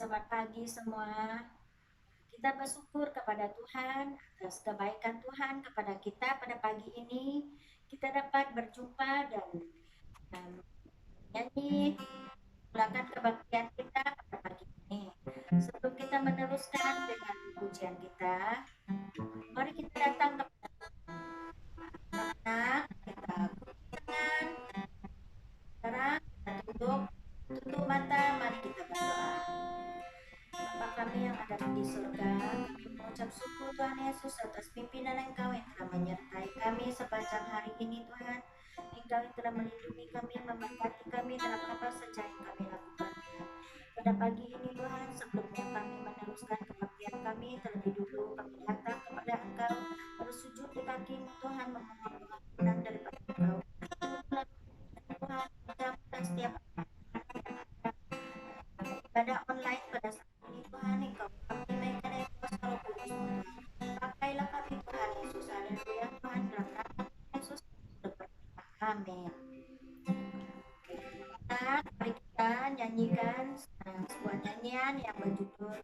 Selamat pagi semua. Kita bersyukur kepada Tuhan atas kebaikan Tuhan kepada kita pada pagi ini. Kita dapat berjumpa dan nyanyi mulakan kebaktian kita pada pagi ini. Sebelum kita meneruskan dengan pujian kita, mari kita datang kepada anak, kita dengan sekarang kita tutup mata, mari kita berdoa. Bapa kami yang ada di surga, kami mengucap syukur Tuhan Yesus atas pimpinan Engkau yang telah menyertai kami sepanjang hari ini Tuhan. Engkau yang telah melindungi kami, memberkati kami dalam apa saja yang kami lakukan Tuhan. Pada pagi ini Tuhan, sebelumnya kami meneruskan kebaktian kami, terlebih dulu kami datang kepada Engkau, bersujud di kaki-Mu Tuhan, memohon pengampunan daripada Engkau. Tuhan, dan setiap ibadah online pada saat ini Tuhan, Engkau kami naikkan kuasa Roh Kudus Tuhan. Pakailah kami Tuhan Yesus, haleluya Tuhan, dalam nama Yesus berdoa, amin. Mari kita nyanyikan sebuah nyanyian yang berjudul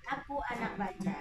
Aku Anak Baja.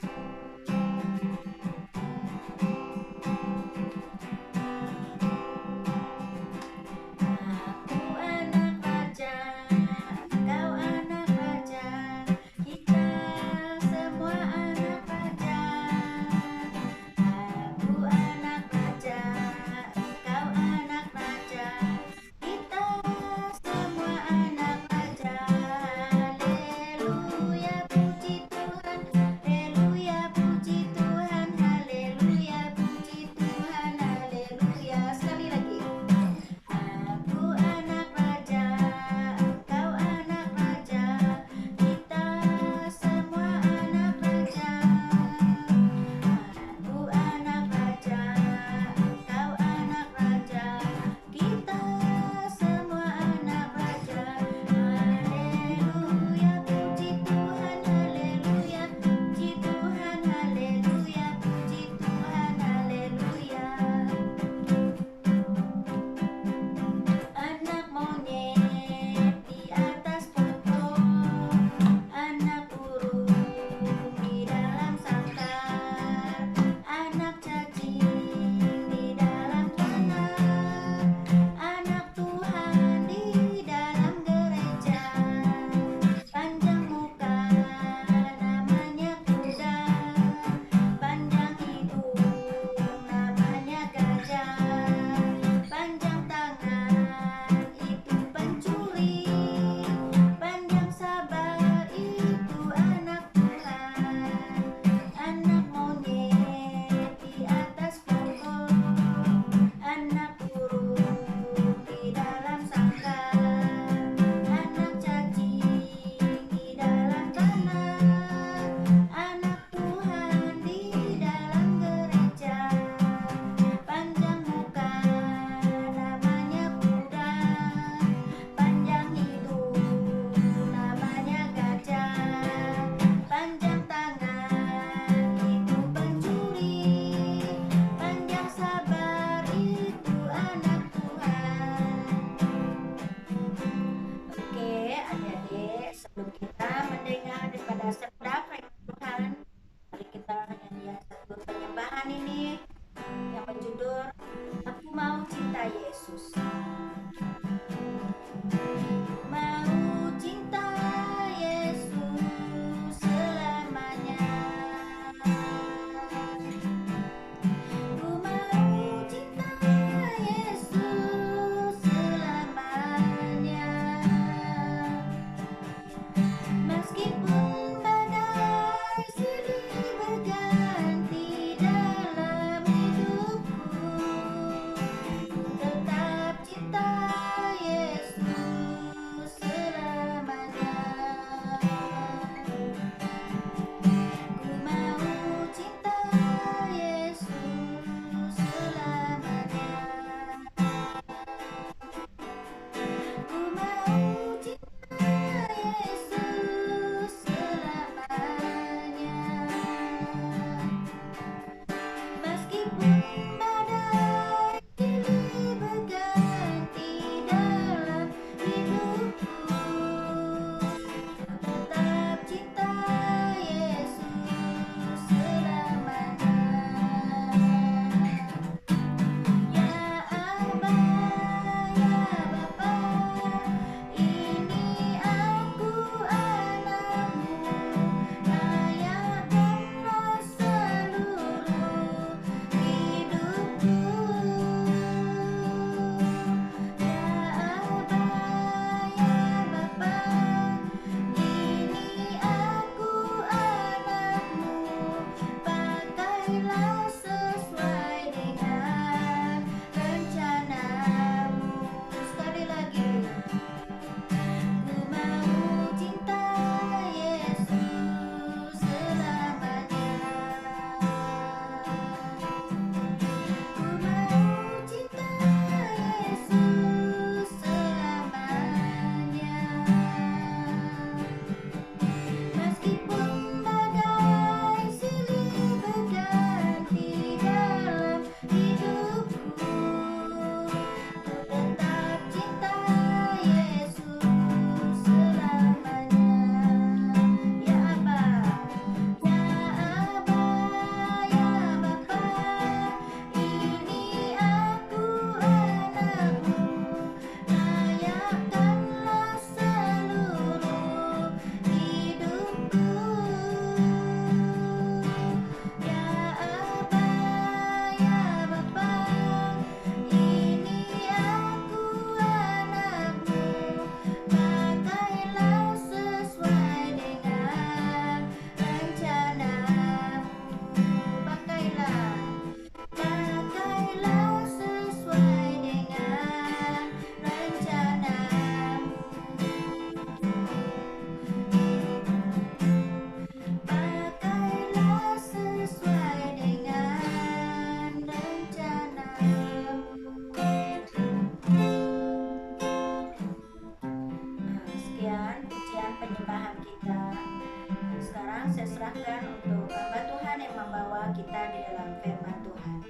firman Tuhan.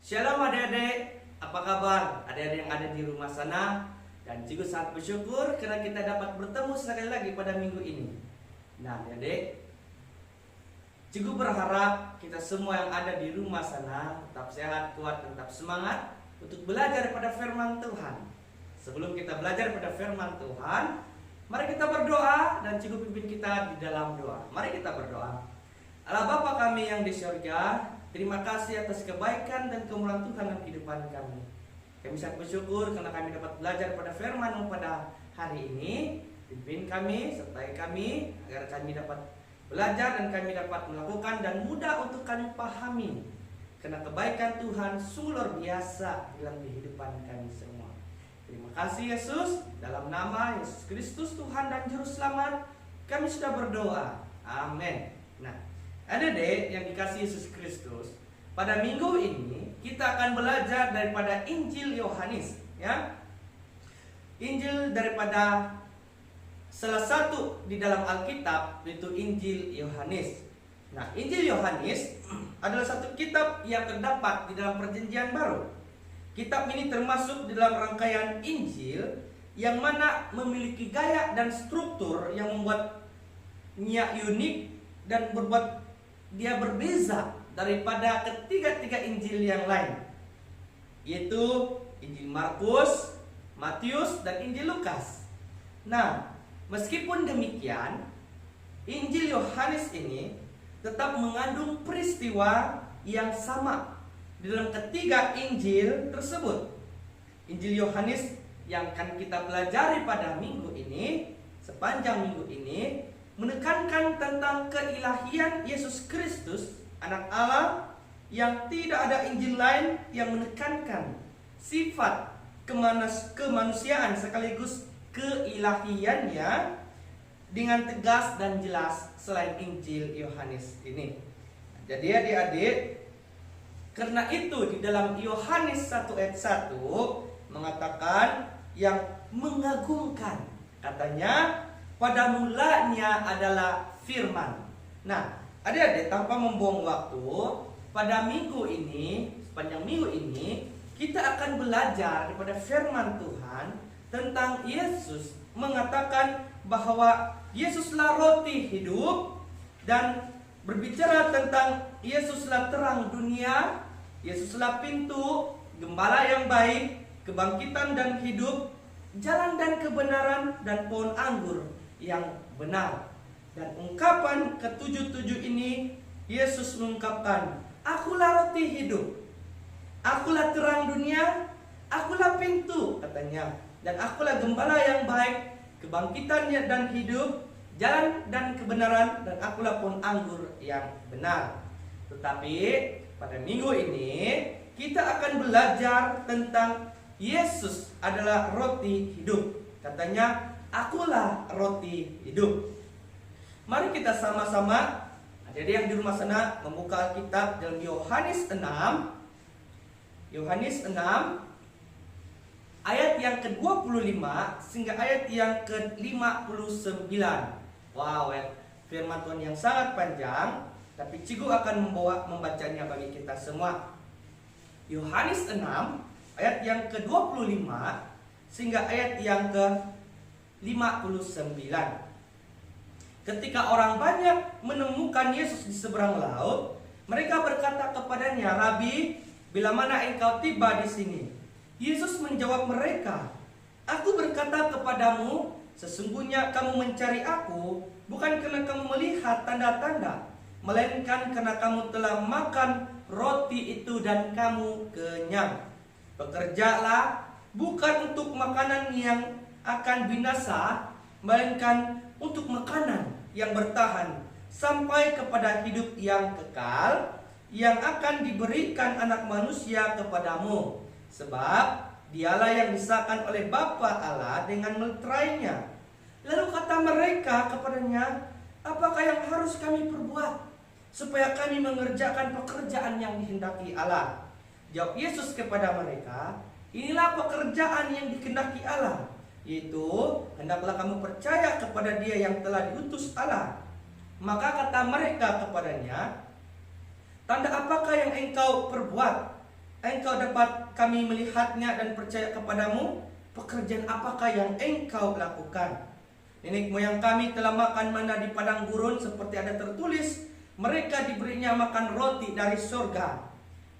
Shalom adik-adik, apa kabar? Adik-adik yang ada di rumah sana. Dan Cikgu sangat bersyukur karena kita dapat bertemu sekali lagi pada minggu ini. Nah adik-adik, Cikgu berharap kita semua yang ada di rumah sana tetap sehat, kuat, dan tetap semangat untuk belajar pada firman Tuhan. Sebelum kita belajar pada firman Tuhan, mari kita berdoa dan Cikgu pimpin kita di dalam doa. Mari kita berdoa. Allah Bapa kami yang di surga, terima kasih atas kebaikan dan kemurahan Tuhan dalam kehidupan kami. Kami sangat bersyukur karena kami dapat belajar pada firman-Mu pada hari ini. Pimpin kami, sertai kami agar kami dapat belajar dan kami dapat melakukan dan mudah untuk kami pahami. Karena kebaikan Tuhan sungguh luar biasa dalam kehidupan kami semua. Terima kasih Yesus, dalam nama Yesus Kristus Tuhan dan Juru Selamat kami sudah berdoa. Amin. Nah, adik-adik yang dikasihi Yesus Kristus, pada minggu ini kita akan belajar daripada Injil Yohanes, ya. Injil daripada salah satu di dalam Alkitab, yaitu Injil Yohanes. Nah, Injil Yohanes adalah satu kitab yang terdapat di dalam Perjanjian Baru. Kitab ini termasuk di dalam rangkaian Injil yang mana memiliki gaya dan struktur yang membuatnya unik dan berbuat dia berbeza daripada ketiga-tiga Injil yang lain, yaitu Injil Markus, Matius, dan Injil Lukas. Nah, meskipun demikian, Injil Yohanes ini tetap mengandung peristiwa yang sama di dalam ketiga Injil tersebut. Injil Yohanes yang akan kita pelajari pada minggu ini, sepanjang minggu ini, menekankan tentang keilahian Yesus Kristus, anak Allah, yang tidak ada Injil lain yang menekankan sifat kemanusiaan sekaligus keilahiannya dengan tegas dan jelas selain Injil Yohanes ini. Jadi adik-adik, karena itu di dalam Yohanes 1 ayat 1 mengatakan yang mengagumkan, katanya pada mulanya adalah firman. Nah, adik-adik, tanpa membuang waktu, pada minggu ini, sepanjang minggu ini, kita akan belajar daripada firman Tuhan tentang Yesus mengatakan bahwa Yesuslah roti hidup, dan berbicara tentang Yesuslah terang dunia, Yesuslah pintu, gembala yang baik, kebangkitan dan hidup, jalan dan kebenaran, dan pohon anggur yang benar. Dan ungkapan ketujuh-tujuh ini, Yesus mengungkapkan, akulah roti hidup, akulah terang dunia, akulah pintu, katanya, dan akulah gembala yang baik, kebangkitannya dan hidup, jalan dan kebenaran, dan akulah pohon anggur yang benar. Tetapi pada minggu ini kita akan belajar tentang Yesus adalah roti hidup. Katanya, akulah roti hidup. Mari kita sama-sama, adik-adik yang di rumah sana, membuka Alkitab dalam Yohanes 6. Yohanes 6 ayat yang ke-25 sehingga ayat yang ke-59. Wow, firman Tuhan yang sangat panjang, tapi Cikgu akan membacanya bagi kita semua. Yohanes 6 ayat yang ke-25 sehingga ayat yang ke-59. Ketika orang banyak menemukan Yesus di seberang laut, mereka berkata kepadanya, "Rabi, bila mana engkau tiba di sini?" Yesus menjawab mereka, "Aku berkata kepadamu, sesungguhnya kamu mencari aku bukan karena kamu melihat tanda-tanda, melainkan karena kamu telah makan roti itu dan kamu kenyang. Bekerjalah bukan untuk makanan yang akan binasa, melainkan untuk makanan yang bertahan sampai kepada hidup yang kekal, yang akan diberikan anak manusia kepadamu. Sebab dialah yang disahkan oleh Bapa Allah dengan meterainya." Lalu kata mereka kepadanya, "Apakah yang harus kami perbuat supaya kami mengerjakan pekerjaan yang dihendaki Allah?" Jawab Yesus kepada mereka, "Inilah pekerjaan yang dikehendaki Allah, yaitu hendaklah kamu percaya kepada Dia yang telah diutus Allah." Maka kata mereka kepadanya, Tanda apakah yang engkau perbuat? Engkau dapat kami melihatnya dan percaya kepadamu. Pekerjaan apakah yang engkau lakukan? Nenek moyang kami telah makan mana di padang gurun, seperti ada tertulis, mereka diberinya makan roti dari surga.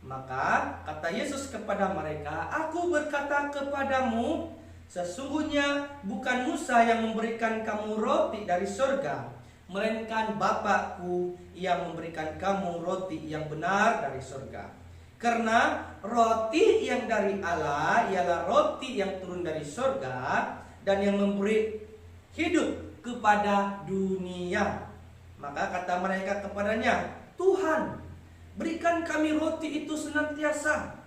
Maka kata Yesus kepada mereka, aku berkata kepadamu, sesungguhnya bukan Musa yang memberikan kamu roti dari surga, melainkan Bapakku yang memberikan kamu roti yang benar dari surga. Karena roti yang dari Allah ialah roti yang turun dari surga dan yang memberi hidup kepada dunia. Maka kata mereka kepadanya, Tuhan, berikan kami roti itu senantiasa.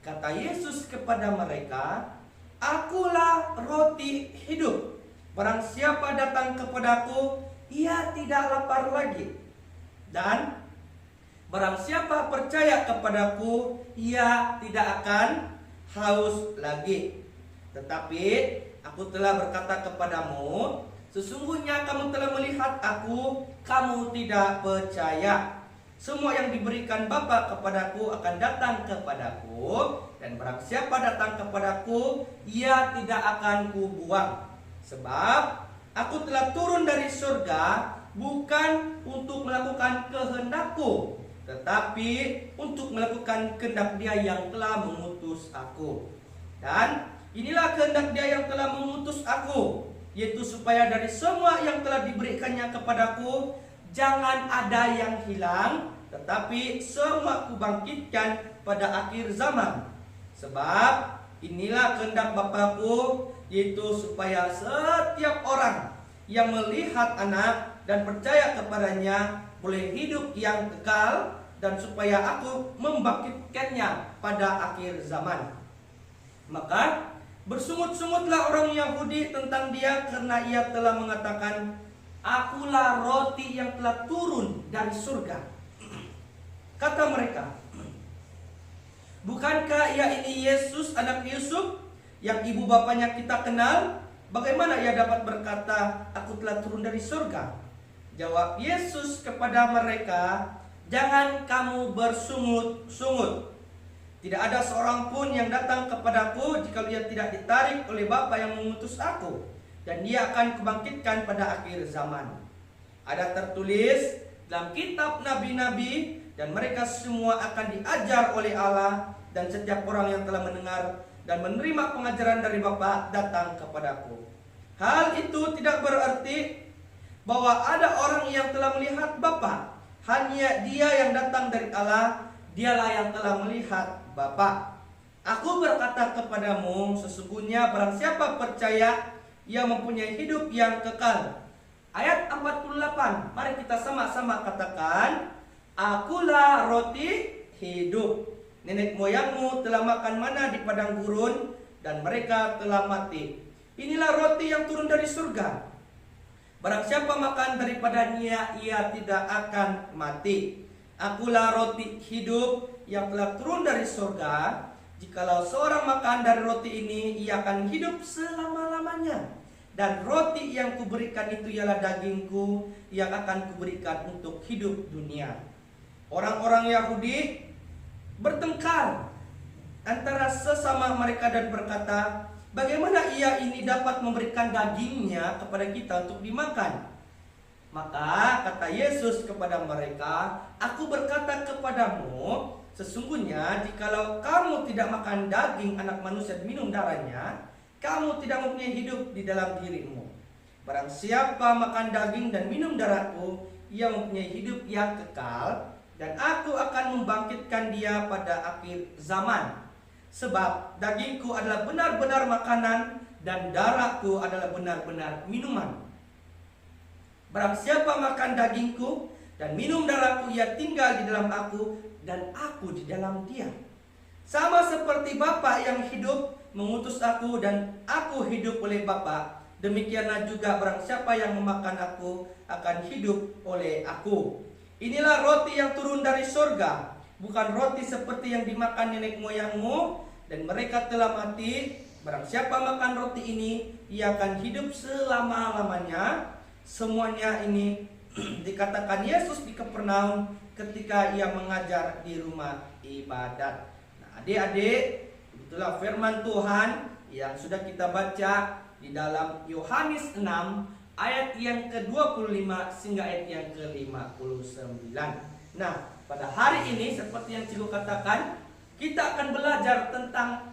Kata Yesus kepada mereka, akulah roti hidup. Barang siapa datang kepadaku, ia tidak lapar lagi. Dan barang siapa percaya kepadaku, ia tidak akan haus lagi. Tetapi aku telah berkata kepadamu, sesungguhnya kamu telah melihat aku, kamu tidak percaya. Semua yang diberikan Bapa kepadaku akan datang kepadaku, dan barang siapa datang kepadaku, ia tidak akan kubuang. Sebab aku telah turun dari surga bukan untuk melakukan kehendakku, tetapi untuk melakukan kehendak Dia yang telah mengutus aku. Dan inilah kehendak Dia yang telah mengutus aku, yaitu supaya dari semua yang telah diberikannya kepadaku, jangan ada yang hilang, tetapi semua kubangkitkan pada akhir zaman. Sebab inilah kehendak Bapakku, yaitu supaya setiap orang yang melihat Anak dan percaya kepadanya boleh hidup yang kekal, dan supaya aku membangkitkannya pada akhir zaman. Maka bersungut-sungutlah orang Yahudi tentang Dia, karena Ia telah mengatakan, akulah roti yang telah turun dari surga. Kata mereka, bukankah Ia ini Yesus anak Yusuf, yang ibu bapanya kita kenal? Bagaimana Ia dapat berkata, aku telah turun dari surga? Jawab Yesus kepada mereka, jangan kamu bersungut-sungut. Tidak ada seorang pun yang datang kepadaku jika dia tidak ditarik oleh Bapa yang mengutus aku, dan Dia akan kubangkitkan pada akhir zaman. Ada tertulis dalam kitab nabi-nabi, dan mereka semua akan diajar oleh Allah, dan setiap orang yang telah mendengar dan menerima pengajaran dari Bapa datang kepadaku. Hal itu tidak berarti bahwa ada orang yang telah melihat Bapa. Hanya Dia yang datang dari Allah, Dialah yang telah melihat Bapa. Aku berkata kepadamu, sesungguhnya barang siapa percaya, ia mempunyai hidup yang kekal. Ayat 48, mari kita sama-sama katakan, akulah roti hidup. Nenek moyangmu telah makan mana di padang gurun, dan mereka telah mati. Inilah roti yang turun dari surga. Barang siapa makan daripadanya, ia tidak akan mati. Akulah roti hidup yang telah turun dari surga. Jikalau seorang makan dari roti ini, ia akan hidup selama-lamanya. Dan roti yang kuberikan itu ialah dagingku, yang akan kuberikan untuk hidup dunia. Orang-orang Yahudi bertengkar antara sesama mereka dan berkata, bagaimana Ia ini dapat memberikan dagingnya kepada kita untuk dimakan? Maka kata Yesus kepada mereka, aku berkata kepadamu, sesungguhnya jikalau kamu tidak makan daging anak manusia dan minum darahnya, kamu tidak mempunyai hidup di dalam dirimu. Barang siapa makan daging dan minum darahku, ia mempunyai hidup yang kekal, dan aku akan membangkitkan dia pada akhir zaman. Sebab dagingku adalah benar-benar makanan, dan darahku adalah benar-benar minuman. Barang siapa makan dagingku dan minum darahku, ia tinggal di dalam aku, dan aku di dalam dia. Sama seperti Bapa yang hidup mengutus aku, dan aku hidup oleh Bapa, demikianlah juga barang siapa yang memakan aku akan hidup oleh aku. Inilah roti yang turun dari surga, bukan roti seperti yang dimakan nenek moyangmu, dan mereka telah mati. Barang siapa makan roti ini, ia akan hidup selama-lamanya. Semuanya ini dikatakan Yesus di Kapernaum, ketika ia mengajar di rumah ibadat. Nah, adik-adik, itulah firman Tuhan yang sudah kita baca di dalam Yohanes 6 ayat yang ke-25 hingga ayat yang ke-59. Nah, pada hari ini seperti yang Cikgu katakan, kita akan belajar tentang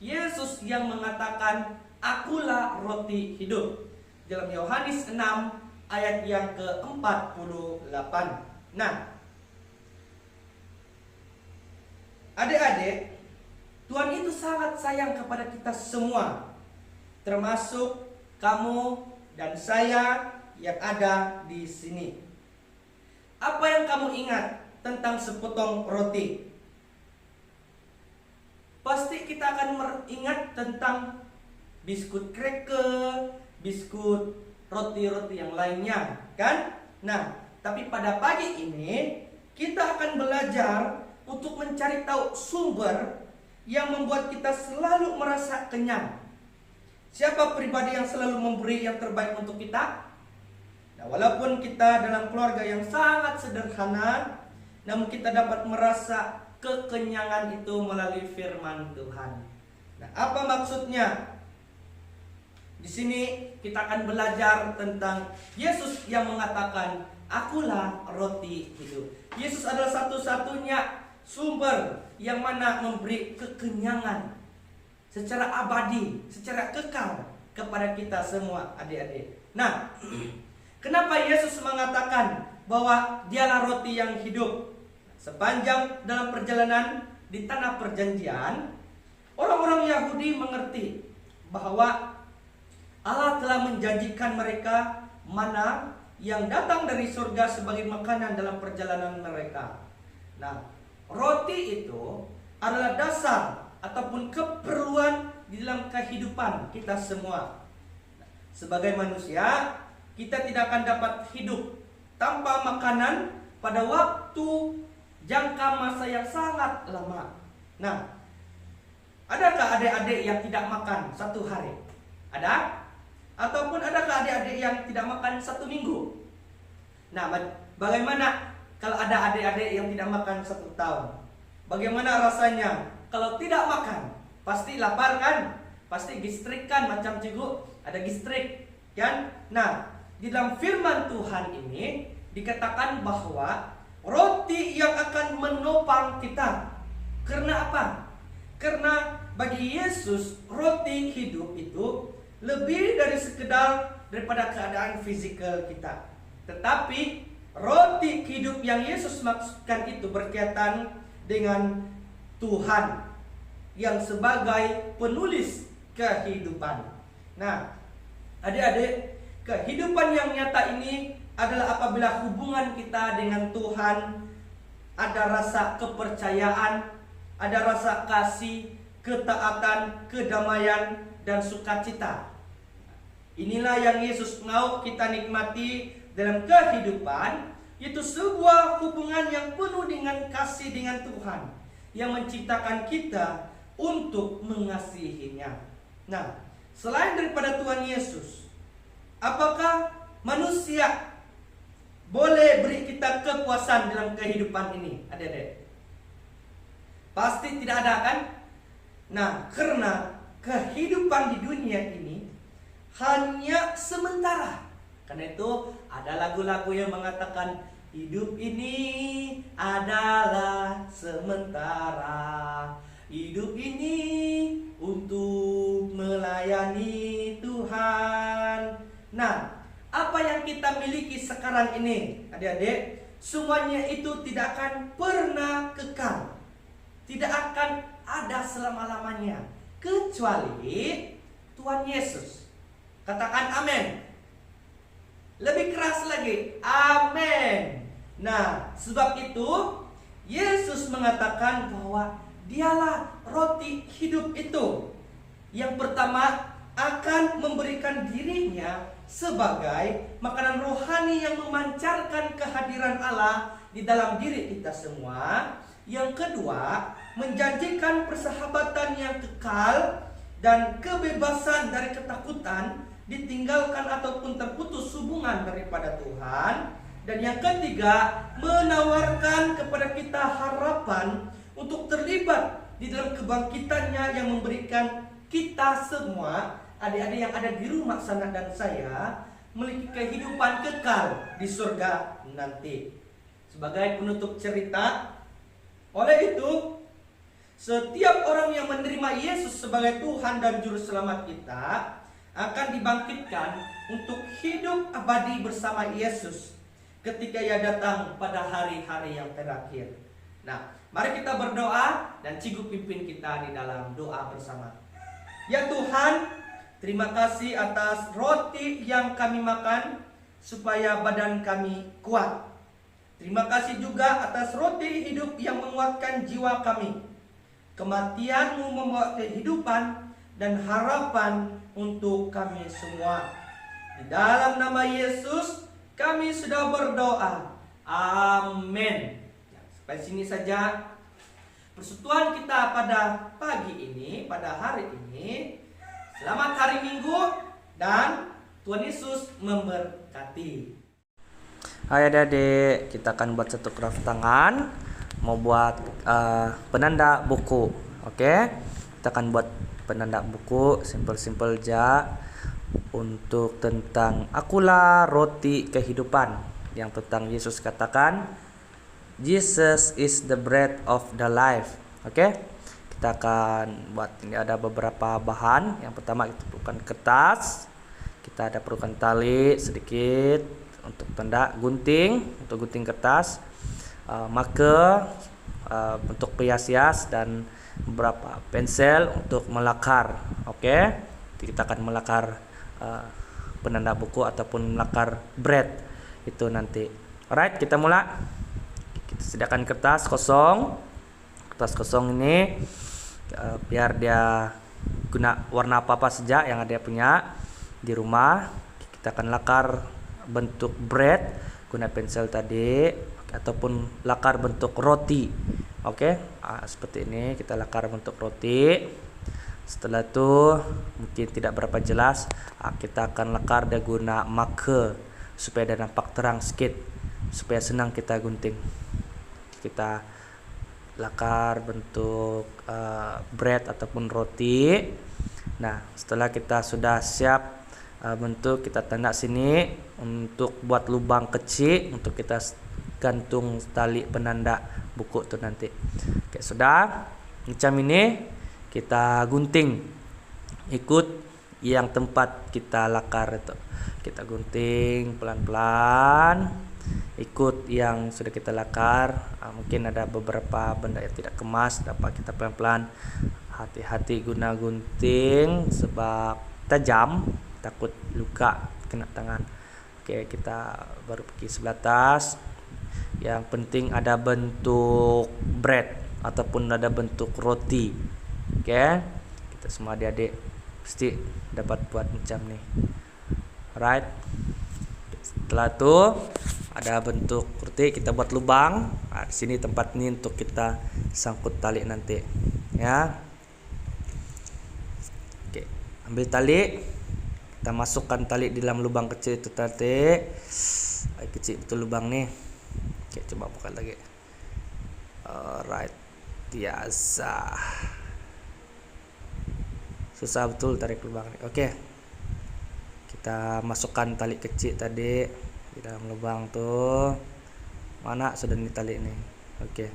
Yesus yang mengatakan, "Akulah roti hidup." Dalam Yohanes 6 ayat yang ke-48. Nah, adik-adik, Tuhan itu sangat sayang kepada kita semua, termasuk kamu dan saya yang ada di sini. Apa yang kamu ingat tentang sepotong roti? Pasti kita akan ingat tentang biskut cracker, biskut, roti-roti yang lainnya, kan? Nah, tapi pada pagi ini kita akan belajar untuk mencari tahu sumber yang membuat kita selalu merasa kenyang. Siapa pribadi yang selalu memberi yang terbaik untuk kita? Nah, walaupun kita dalam keluarga yang sangat sederhana, namun kita dapat merasa kekenyangan itu melalui firman Tuhan. Nah, apa maksudnya? Di sini kita akan belajar tentang Yesus yang mengatakan, "Akulah roti hidup." Yesus adalah satu-satunya sumber yang mana memberi kekenyangan secara abadi, secara kekal kepada kita semua, adik-adik. Nah, kenapa Yesus mengatakan bahwa dialah roti yang hidup? Sepanjang dalam perjalanan di tanah perjanjian, orang-orang Yahudi mengerti bahwa Allah telah menjanjikan mereka mana yang datang dari surga sebagai makanan dalam perjalanan mereka. Nah, roti itu adalah dasar ataupun keperluan di dalam kehidupan kita semua. Sebagai manusia, kita tidak akan dapat hidup tanpa makanan pada waktu jangka masa yang sangat lama. Nah, adakah adik-adik yang tidak makan satu hari? Ada? Ataupun adakah adik-adik yang tidak makan satu minggu? Nah, bagaimana kalau ada adik-adik yang tidak makan satu tahun? Bagaimana rasanya kalau tidak makan? Pasti lapar kan? Pasti gistrik kan? Macam cikgu ada gistrik kan? Nah, di dalam firman Tuhan ini dikatakan bahwa roti yang akan menopang kita. Karena apa? Karena bagi Yesus roti hidup itu lebih dari sekedar daripada keadaan fisikal kita. Tetapi roti hidup yang Yesus maksudkan itu berkaitan dengan Tuhan yang sebagai penulis kehidupan. Nah, adik-adik, kehidupan yang nyata ini adalah apabila hubungan kita dengan Tuhan ada rasa kepercayaan, ada rasa kasih, ketaatan, kedamaian, dan sukacita. Inilah yang Yesus mau kita nikmati dalam kehidupan, yaitu sebuah hubungan yang penuh dengan kasih dengan Tuhan yang menciptakan kita untuk mengasihinya. Nah, selain daripada Tuhan Yesus, apakah manusia boleh beri kita kepuasan dalam kehidupan ini, adik-adik? Pasti tidak ada kan? Nah, karena kehidupan di dunia ini hanya sementara. Karena itu ada lagu-lagu yang mengatakan hidup ini adalah sementara. Hidup ini untuk melayani Tuhan. Nah, apa yang kita miliki sekarang ini, adik-adik, semuanya itu tidak akan pernah kekal. Tidak akan ada selama-lamanya, kecuali Tuhan Yesus. Katakan amin. Lebih keras lagi, amin. Nah, sebab itu Yesus mengatakan bahwa dialah roti hidup itu. Yang pertama, akan memberikan dirinya sebagai makanan rohani yang memancarkan kehadiran Allah di dalam diri kita semua. Yang kedua, menjanjikan persahabatan yang kekal dan kebebasan dari ketakutan, ditinggalkan ataupun terputus hubungan daripada Tuhan. Dan yang ketiga, menawarkan kepada kita harapan untuk terlibat di dalam kebangkitannya yang memberikan kita semua, adik-adik yang ada di rumah sana dan saya, memiliki kehidupan kekal di surga nanti. Sebagai penutup cerita, oleh itu, setiap orang yang menerima Yesus sebagai Tuhan dan Juru Selamat kita akan dibangkitkan untuk hidup abadi bersama Yesus ketika Ia datang pada hari-hari yang terakhir. Nah, mari kita berdoa dan Cikgu pimpin kita di dalam doa bersama. Ya Tuhan, terima kasih atas roti yang kami makan supaya badan kami kuat. Terima kasih juga atas roti hidup yang menguatkan jiwa kami. Kematian-Mu membawa kehidupan dan harapan untuk kami semua. Di dalam nama Yesus kami sudah berdoa. Amin. Ya, sampai sini saja persekutuan kita pada pagi ini, pada hari ini. Selamat hari Minggu dan Tuhan Yesus memberkati. Hai adik-adik, kita akan buat satu craft tangan. Mau buat penanda buku. Oke, kita akan buat penanda buku simple-simple aja untuk tentang akulah roti kehidupan, yang tentang Yesus katakan Jesus is the bread of the life. Oke, kita akan buat, ini ada beberapa bahan. Yang pertama itu perlukan kertas, kita ada perlukan tali sedikit untuk tanda, gunting untuk gunting kertas, marker untuk hias-hias, dan beberapa pensel untuk melakar. Oke, kita akan melakar penanda buku ataupun melakar bread itu nanti. Alright, kita mulai. Kita sediakan kertas kosong. Kertas kosong ini biar dia guna warna apa saja yang ada punya di rumah. Kita akan lakar bentuk bread guna pensel tadi, ataupun lakar bentuk roti. Oke, seperti ini kita lakar bentuk roti. Setelah itu mungkin tidak berapa jelas, kita akan lakar dia guna marker supaya dia nampak terang sedikit, supaya senang kita gunting. Kita lakar bentuk bread ataupun roti. Nah, setelah kita sudah siap bentuk, kita tanda sini untuk buat lubang kecil untuk kita gantung tali penanda buku itu nanti. Oke, sudah macam ini kita gunting ikut yang tempat kita lakar itu. Kita gunting pelan-pelan ikut yang sudah kita lakar. Mungkin ada beberapa benda yang tidak kemas, dapat kita pelan-pelan. Hati-hati guna gunting sebab tajam, takut luka kena tangan. Oke, kita baru pergi sebelah atas. Yang penting ada bentuk bread ataupun ada bentuk roti. Oke, kita semua adik-adik pasti dapat buat macam nih. Alright, setelah itu ada bentuk roti, kita buat lubang. Nah, di sini tempat ini untuk kita sangkut tali nanti, ya. Oke, ambil tali. Kita masukkan tali di dalam lubang kecil itu tadi. Kecil itu lubang nih. Oke, coba buka lagi. Alright, biasa. Susah betul tarik lubang nih. Oke, kita masukkan tali kecil tadi di dalam lubang tuh. Mana sudah nih tali ini? Oke.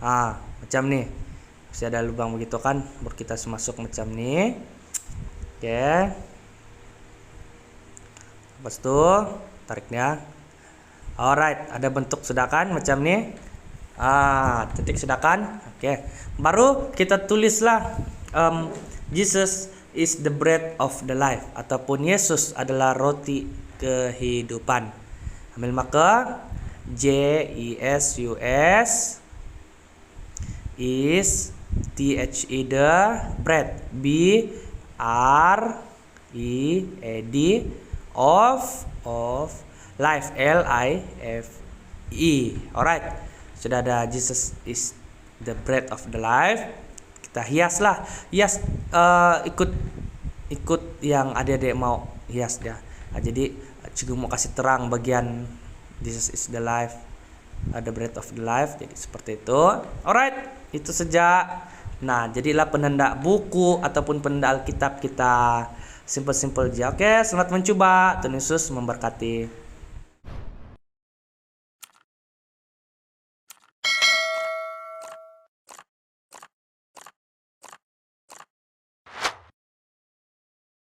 Macam nih. Masih ada lubang begitu kan? Baru kita masuk macam nih. Oke. Lepas itu tariknya. Alright, ada bentuk sudah kan macam nih. Titik sudah kan. Oke. Baru kita tulislah Jesus is the bread of the life, ataupun Yesus adalah roti kehidupan. Ambil marker. Jesus is the bread, B-R-E-A-D of life, L-I-F-E. Alright, sudah ada Jesus is the bread of the life. Kita hiaslah, ikut yang adik-adik mau hias dia. Jadi cikgu mau kasih terang bagian this is the life, the bread of the life. Jadi seperti itu. Alright, itu saja. Nah, jadilah penanda buku ataupun penanda Alkitab kita. Simple-simple aja. Oke, selamat mencoba. Tuhan Yesus memberkati.